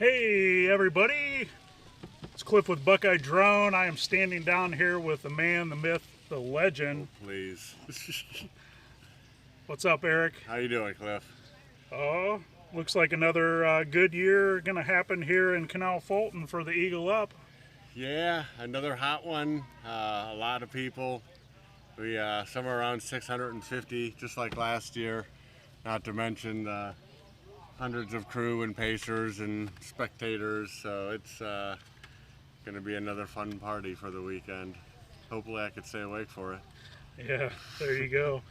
Hey everybody, it's Cliff with Buckeye Drone. I am standing down here with the man, the myth, the legend. Oh, please. What's up, Eric? How you doing, Cliff? Oh, looks like another good year gonna happen here in Canal, Fulton for the Eagle Up. Yeah, another hot one. A lot of people. We somewhere around 650, just like last year. Not to mention hundreds of crew and pacers and spectators. So it's going to be another fun party for the weekend. Hopefully I could stay awake for it. Yeah, there you go.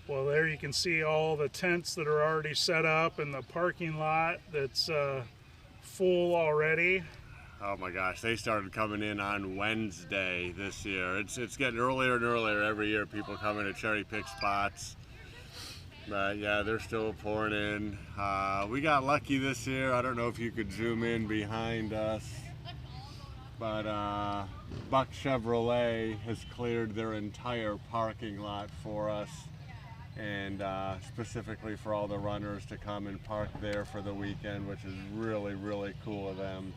Well, there you can see all the tents that are already set up in the parking lot that's full already. Oh my gosh, they started coming in on Wednesday this year. It's getting earlier and earlier every year. People come in to cherry pick spots. But yeah, they're still pouring in. We got lucky this year. I don't know if you could zoom in behind us, but Buck Chevrolet has cleared their entire parking lot for us, and specifically for all the runners to come and park there for the weekend, which is really, really cool of them.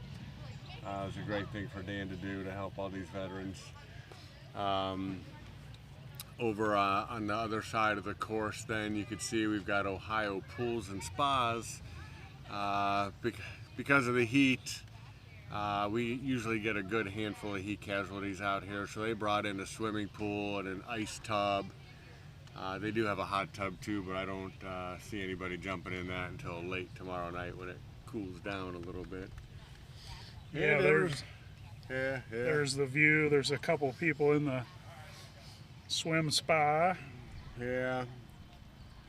It was a great thing for Dan to do to help all these veterans. Over on the other side of the course, then you can see we've got Ohio Pools and Spas. Because of the heat, we usually get a good handful of heat casualties out here, so they brought in a swimming pool and an ice tub. They do have a hot tub too, but I don't see anybody jumping in that until late tomorrow night when it cools down a little bit. Yeah, there's the view. There's a couple people in the swim spa. Yeah,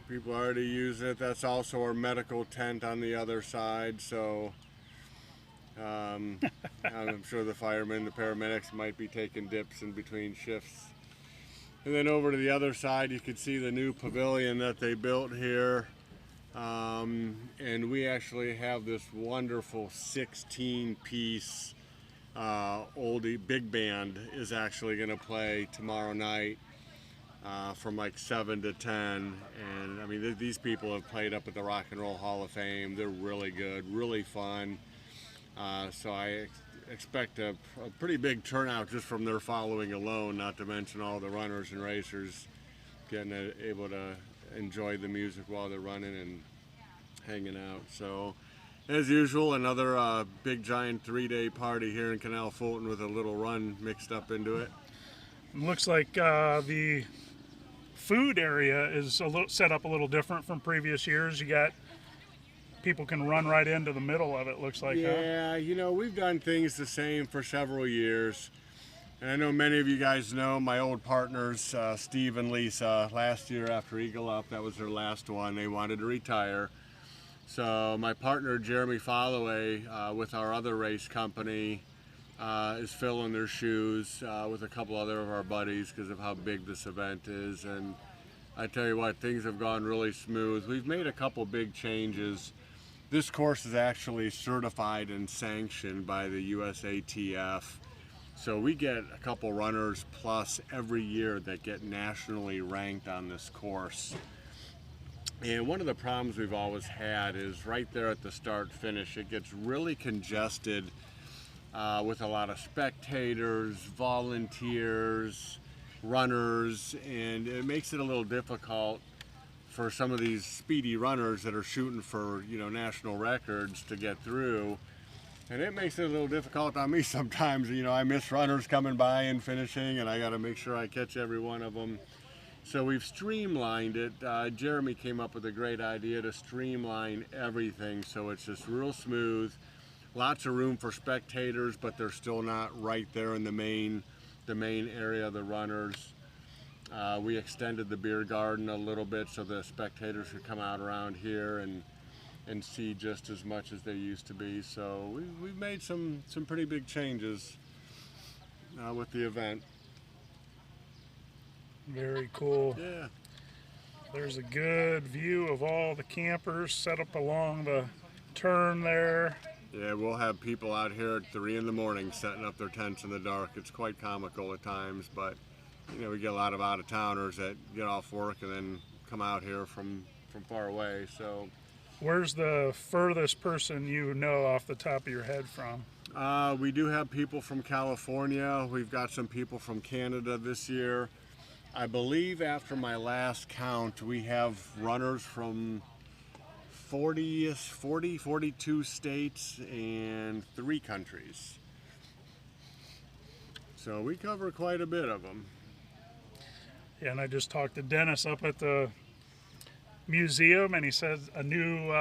people already use it. That's also our medical tent on the other side, so I'm sure the firemen, the paramedics might be taking dips in between shifts. And then over to the other side, you can see the new pavilion that they built here. And we actually have this wonderful 16-piece oldie big band is actually going to play tomorrow night from like 7 to 10. And I mean, these people have played up at the Rock and Roll Hall of Fame. They're really good, really fun. So I expect a pretty big turnout just from their following alone, not to mention all the runners and racers getting able to enjoy the music while they're running and hanging out. So as usual, another big giant 3-day party here in Canal Fulton with a little run mixed up into it. It looks like the food area is set up a little different from previous years. You got people can run right into the middle of it, looks like. Yeah, you know, we've done things the same for several years. And I know many of you guys know my old partners, Steve and Lisa. Last year after Eagle Up, that was their last one. They wanted to retire. So my partner, Jeremy Followay, with our other race company, is filling their shoes with a couple other of our buddies because of how big this event is. And I tell you what, things have gone really smooth. We've made a couple big changes. This course is actually certified and sanctioned by the USATF. So we get a couple runners plus every year that get nationally ranked on this course. And one of the problems we've always had is right there at the start finish, it gets really congested with a lot of spectators, volunteers, runners, and it makes it a little difficult for some of these speedy runners that are shooting for, you know, national records to get through. And it makes it a little difficult on me sometimes. You know, I miss runners coming by and finishing, and I got to make sure I catch every one of them. So we've streamlined it. Jeremy came up with a great idea to streamline everything so it's just real smooth. Lots of room for spectators, but they're still not right there in the main area of the runners. We extended the beer garden a little bit so the spectators could come out around here and see just as much as they used to be. So we've made some pretty big changes with the event. Very cool. Yeah. There's a good view of all the campers set up along the turn there. Yeah, we'll have people out here at 3 in the morning setting up their tents in the dark. It's quite comical at times, but you know, we get a lot of out-of-towners that get off work and then come out here from far away. So Where's the furthest person you know off the top of your head from? We do have people from California. We've got some people from Canada this year. I believe after my last count, we have runners from 42 states and 3 countries. So we cover quite a bit of them. Yeah, and I just talked to Dennis up at the museum, and he said a new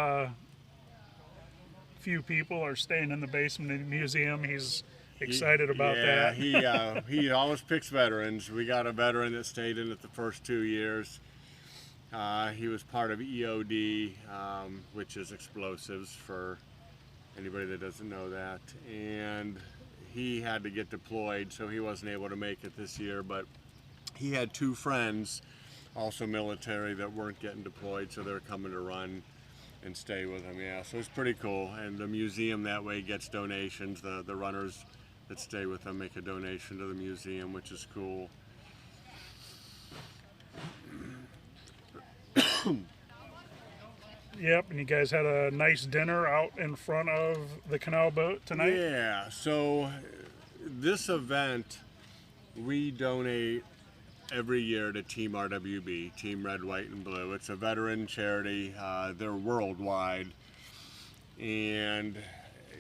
few people are staying in the basement of the museum. He's excited about that. He always picks veterans. We got a veteran that stayed in it the first 2 years. He was part of EOD, which is explosives for anybody that doesn't know that. And he had to get deployed, so he wasn't able to make it this year. But he had 2 friends, also military, that weren't getting deployed, so they're coming to run and stay with him. Yeah, so it's pretty cool. And the museum that way gets donations. The runners that stay with them make a donation to the museum, which is cool. Yep, and you guys had a nice dinner out in front of the Canal boat tonight? Yeah, so this event we donate every year to Team RWB, Team Red, White, and Blue. It's a veteran charity. They're worldwide. And,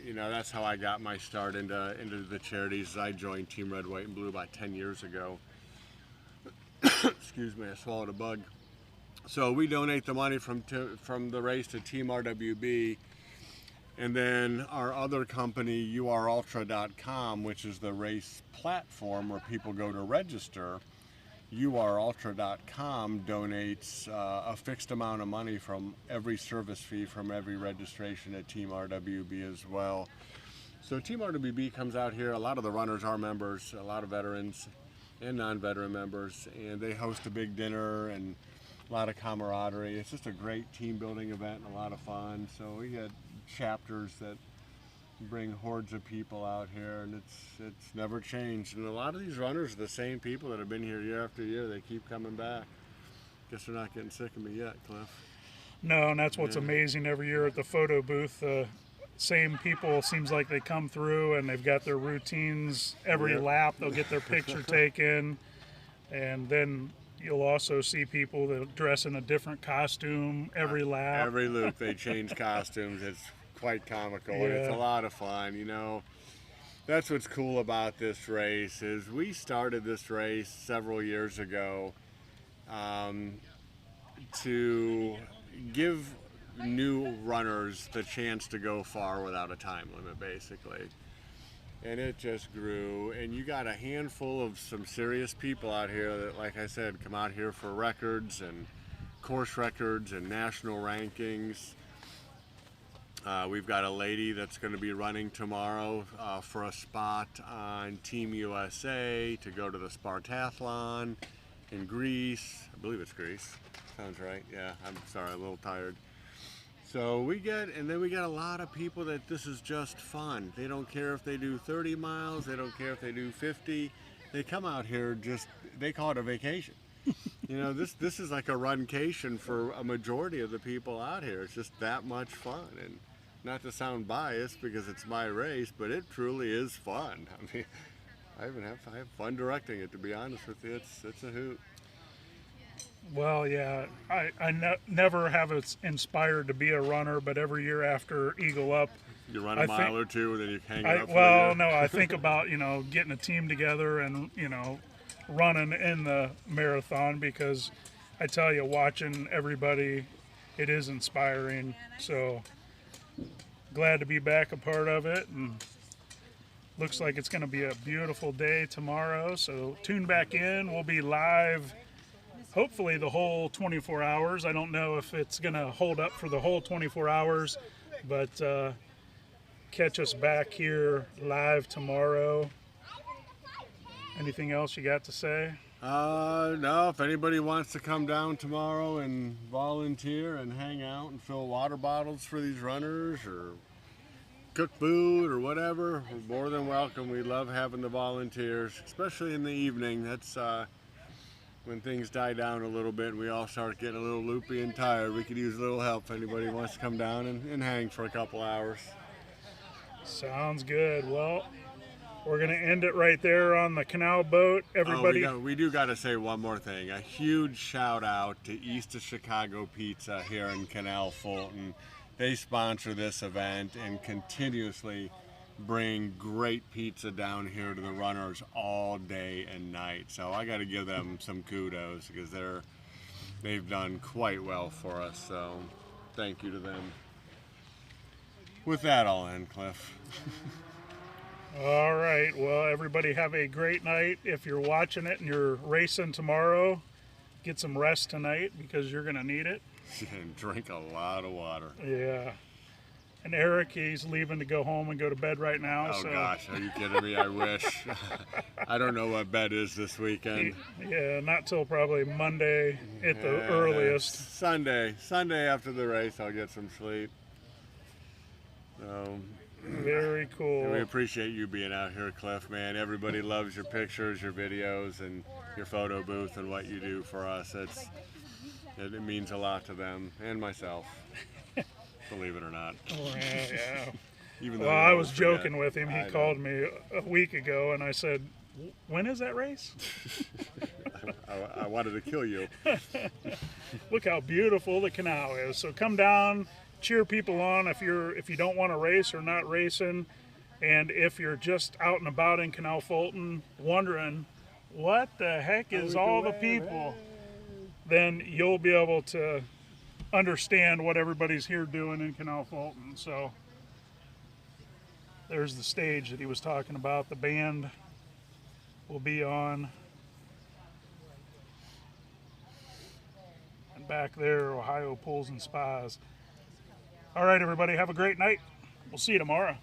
you know, that's how I got my start into the charities. I joined Team Red, White, and Blue about 10 years ago. Excuse me, I swallowed a bug. So we donate the money from the race to Team RWB, and then our other company, urultra.com, which is the race platform where people go to register. urultra.com donates a fixed amount of money from every service fee from every registration at Team RWB as well. So Team RWB comes out here. A lot of the runners are members, a lot of veterans and non-veteran members, and they host a big dinner and a lot of camaraderie. It's just a great team building event and a lot of fun. So we had chapters that bring hordes of people out here, and it's never changed. And a lot of these runners are the same people that have been here year after year. They keep coming back. Guess they're not getting sick of me yet, Cliff. No, and that's what's amazing every year at the photo booth. The same people seems like they come through and they've got their routines every lap. They'll get their picture taken, and then you'll also see people that dress in a different costume every lap. Every loop they change costumes. It's quite comical, and it's a lot of fun. You know, that's what's cool about this race is we started this race several years ago to give new runners the chance to go far without a time limit, basically. And it just grew, and you got a handful of some serious people out here that, like I said, come out here for records and course records and national rankings. We've got a lady that's going to be running tomorrow for a spot on Team USA to go to the Spartathlon in Greece. I believe it's Greece. Sounds right. Yeah, I'm sorry, I'm a little tired. So we get a lot of people that this is just fun. They don't care if they do 30 miles, they don't care if they do 50. They come out here they call it a vacation. You know, this is like a runcation for a majority of the people out here. It's just that much fun. And not to sound biased because it's my race, but it truly is fun. I mean, I have fun directing it, to be honest with you. It's a hoot. Well, yeah, I never have it inspired to be a runner, but every year after Eagle Up, you run a mile or two, and then you hang it up. Well, no, I think about, you know, getting a team together and, you know, running in the marathon, because I tell you, watching everybody, it is inspiring. So glad to be back a part of it, and looks like it's going to be a beautiful day tomorrow. So tune back in. We'll be live hopefully the whole 24 hours. I don't know if it's going to hold up for the whole 24 hours, but catch us back here live tomorrow. Anything else you got to say? No, if anybody wants to come down tomorrow and volunteer and hang out and fill water bottles for these runners or cook food or whatever, we're more than welcome. We love having the volunteers, especially in the evening. when things die down a little bit and we all start getting a little loopy and tired, we could use a little help if anybody wants to come down and hang for a couple hours. Sounds good. Well, we're going to end it right there on the Canal boat. Everybody. We do got to say one more thing. A huge shout out to East of Chicago Pizza here in Canal, Fulton. They sponsor this event and continuously bring great pizza down here to the runners all day and night. So I got to give them some kudos because they've done quite well for us. So thank you to them. With that, I'll end, Cliff. All right. Well, everybody have a great night. If you're watching it and you're racing tomorrow, get some rest tonight because you're going to need it. And drink a lot of water. Yeah. And Eric, he's leaving to go home and go to bed right now. Oh, so. Gosh, are you kidding me? I wish. I don't know what bed is this weekend. Yeah, not till probably Monday at the earliest. Sunday after the race, I'll get some sleep. So, very cool. we appreciate you being out here, Cliff, man. Everybody loves your pictures, your videos, and your photo booth and what you do for us. It means a lot to them and myself. Believe it or not. Yeah. Even though well, I was joking with him. He called me a week ago, and I said, "When is that race?" I wanted to kill you. Look how beautiful the canal is. So come down, cheer people on if you don't want to race or not racing, and if you're just out and about in Canal Fulton wondering what the heck is all the people, then you'll be able to understand what everybody's here doing in Canal Fulton. So there's the stage that he was talking about. The band will be on. And back there, Ohio Pulls and Spas. All right, everybody, have a great night. We'll see you tomorrow.